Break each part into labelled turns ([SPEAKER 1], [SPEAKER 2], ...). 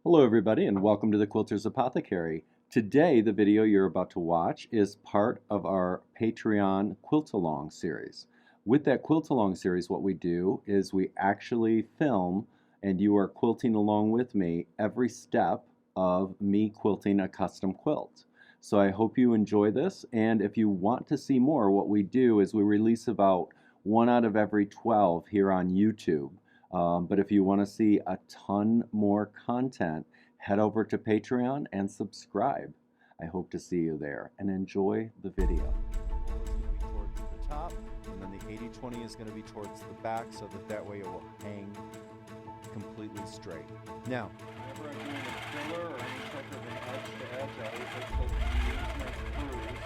[SPEAKER 1] Hello everybody and welcome to the Quilter's Apothecary. Today the video you're about to watch is part of our Patreon Quilt Along series. With that Quilt Along series what we do is we actually film and you are quilting along with me every step of me quilting a custom quilt. So I hope you enjoy this, and if you want to see more, what we do is we release about 1 out of every 12 here on YouTube. But if you want to see a ton more content, head over to Patreon and subscribe. I hope to see you there and enjoy the video. The roll is going to be towards the top, and then the 80-20 is going to be towards the back so that way it will hang completely straight. Now, whenever I'm doing a filler or any type of an edge to edge, I always like to use my screws.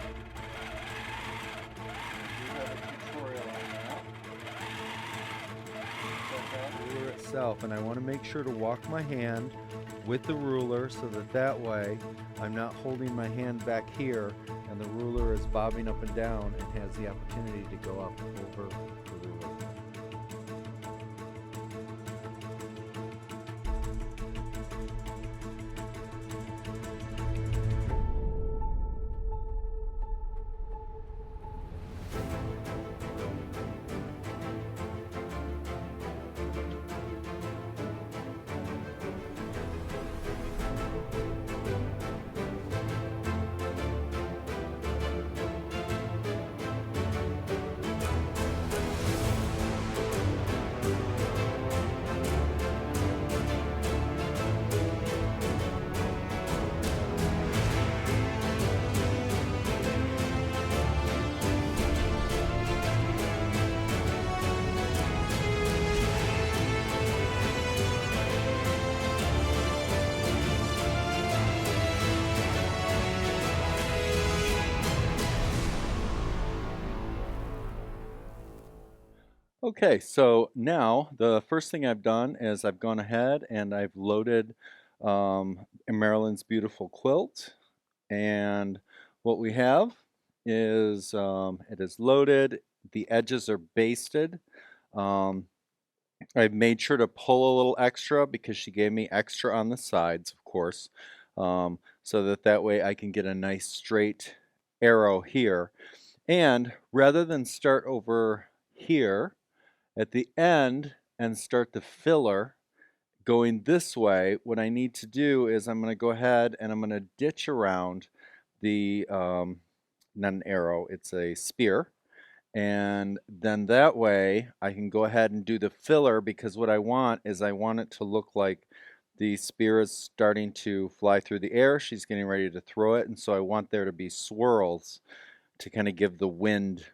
[SPEAKER 1] I do have a tutorial on that. Ruler itself, and I want to make sure to walk my hand with the ruler so that way I'm not holding my hand back here and the ruler is bobbing up and down and has the opportunity to go up over the ruler. Okay, so now the first thing I've done is I've gone ahead and I've loaded Marilyn's beautiful quilt, and what we have is it is loaded, the edges are basted. I've made sure to pull a little extra because she gave me extra on the sides, of course, so that way I can get a nice straight arrow here. And rather than start over here at the end and start the filler going this way, what I need to do is I'm going to go ahead and I'm going to ditch around the, not an arrow, it's a spear. And then that way I can go ahead and do the filler, because what I want is I want it to look like the spear is starting to fly through the air. She's getting ready to throw it, and so I want there to be swirls to kind of give the wind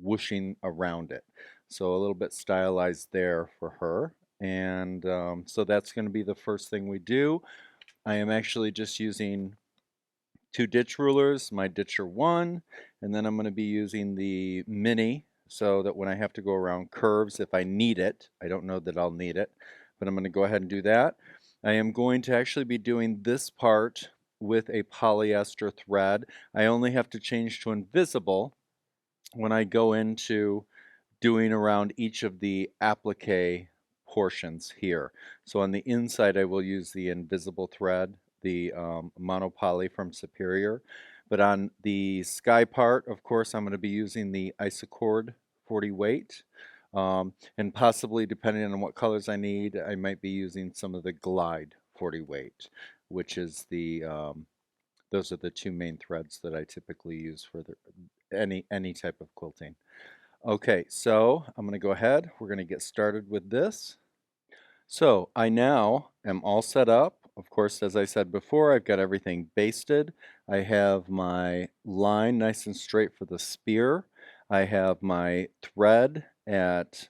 [SPEAKER 1] whooshing around it. So a little bit stylized there for her. And so that's going to be the first thing we do. I am actually just using 2 ditch rulers, my ditcher 1, and then I'm going to be using the mini so that when I have to go around curves, if I need it, I don't know that I'll need it, but I'm going to go ahead and do that. I am going to actually be doing this part with a polyester thread. I only have to change to invisible when I go into doing around each of the applique portions here. So on the inside I will use the invisible thread, the monopoly from Superior, but on the sky part, of course, I'm going to be using the Isocord 40 weight, and possibly, depending on what colors I need, I might be using some of the Glide 40 weight, which is the those are the 2 main threads that I typically use for any type of quilting. Okay, so I'm going to go ahead. We're going to get started with this. So I now am all set up. Of course, as I said before, I've got everything basted. I have my line nice and straight for the spear. I have my thread at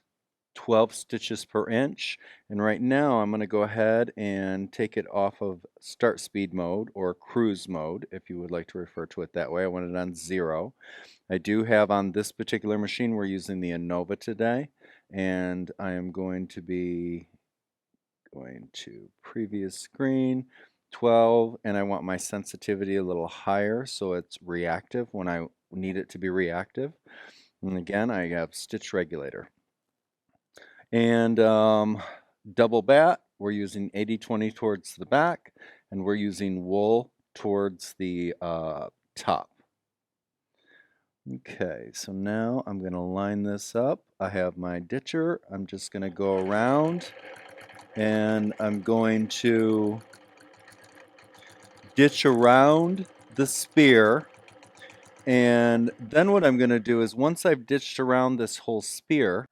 [SPEAKER 1] 12 stitches per inch, and right now I'm going to go ahead and take it off of start speed mode, or cruise mode if you would like to refer to it that way. I want it on 0. I do have on this particular machine, we're using the Innova today, and I am going to be going to previous screen 12, and I want my sensitivity a little higher so it's reactive when I need it to be reactive. And again, I have stitch regulator. And double bat, we're using 80-20 towards the back, and we're using wool towards the top. Okay, so now I'm going to line this up. I have my ditcher. I'm just going to go around, and I'm going to ditch around the spear. And then what I'm going to do is, once I've ditched around this whole spear,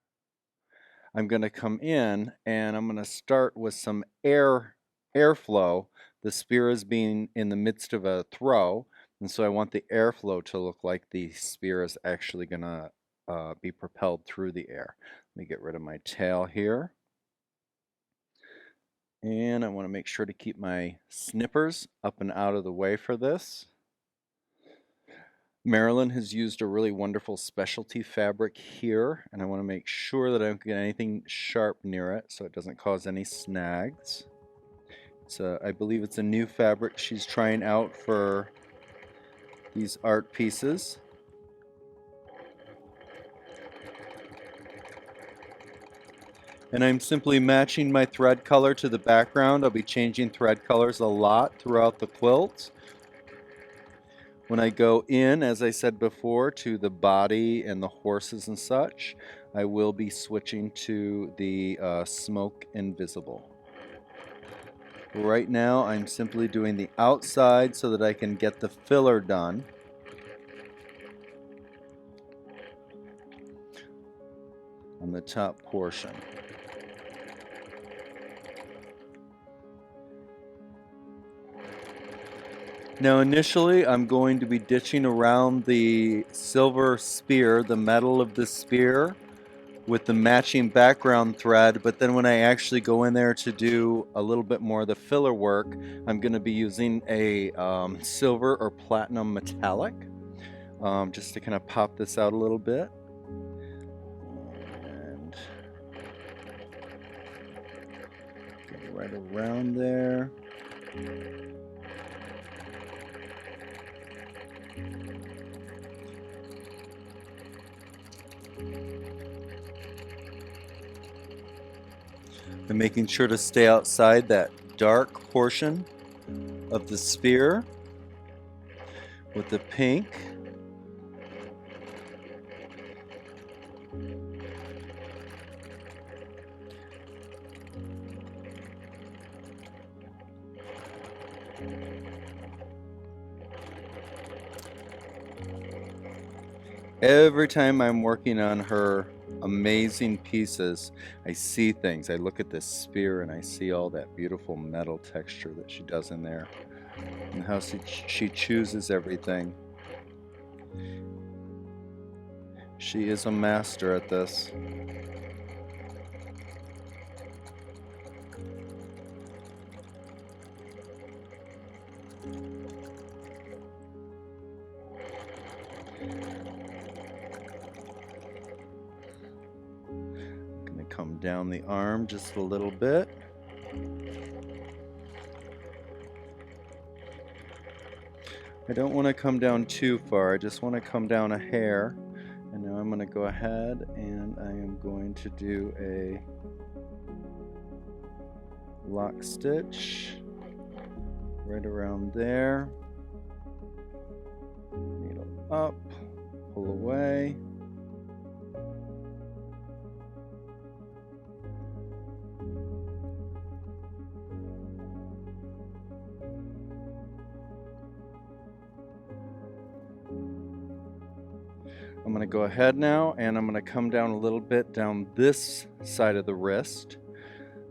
[SPEAKER 1] I'm going to come in and I'm going to start with some airflow. The spear is being in the midst of a throw, and so I want the airflow to look like the spear is actually going to be propelled through the air. Let me get rid of my tail here. And I want to make sure to keep my snippers up and out of the way for this. Marilyn has used a really wonderful specialty fabric here, and I want to make sure that I don't get anything sharp near it so it doesn't cause any snags. I believe it's a new fabric she's trying out for these art pieces. And I'm simply matching my thread color to the background. I'll be changing thread colors a lot throughout the quilt. When I go in, as I said before, to the body and the horses and such, I will be switching to the Smoke Invisible. Right now, I'm simply doing the outside so that I can get the filler done. On the top portion. Now initially I'm going to be ditching around the silver spear, the metal of the spear, with the matching background thread, but then when I actually go in there to do a little bit more of the filler work, I'm going to be using a silver or platinum metallic, just to kind of pop this out a little bit. And go right around there. And making sure to stay outside that dark portion of the spear with the pink. Every time I'm working on her amazing pieces, I see things. I look at this spear and I see all that beautiful metal texture that she does in there, and how she chooses everything. She is a master at this. Come down the arm just a little bit. I don't want to come down too far, I just want to come down a hair. And now I'm going to go ahead and I am going to do a lock stitch right around there. Needle up, pull away. I'm going to go ahead now and I'm going to come down a little bit down this side of the wrist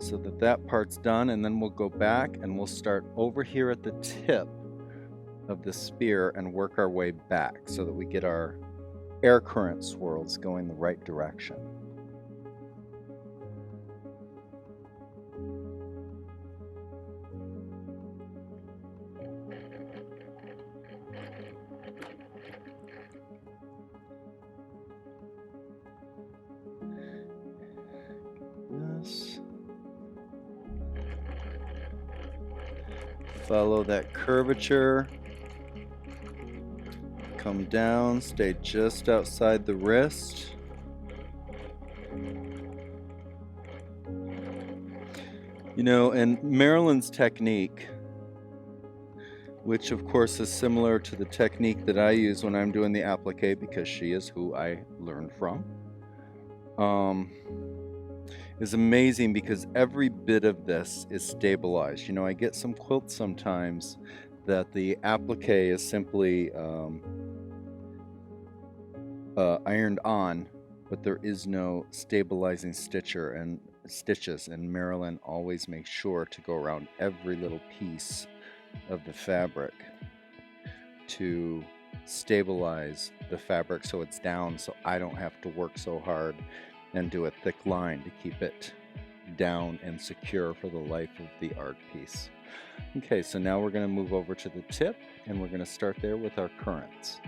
[SPEAKER 1] so that that part's done, and then we'll go back and we'll start over here at the tip of the spear and work our way back so that we get our air current swirls going the right direction. Follow that curvature, come down, stay just outside the wrist. You know, and Marilyn's technique, which of course is similar to the technique that I use when I'm doing the applique because she is who I learned from, is amazing because every bit of this is stabilized. You know, I get some quilts sometimes that the applique is simply ironed on, but there is no stabilizing stitches, and Marilyn always makes sure to go around every little piece of the fabric to stabilize the fabric so it's down, so I don't have to work so hard and do a thick line to keep it down and secure for the life of the art piece. Okay, so now we're going to move over to the tip, and we're going to start there with our currents.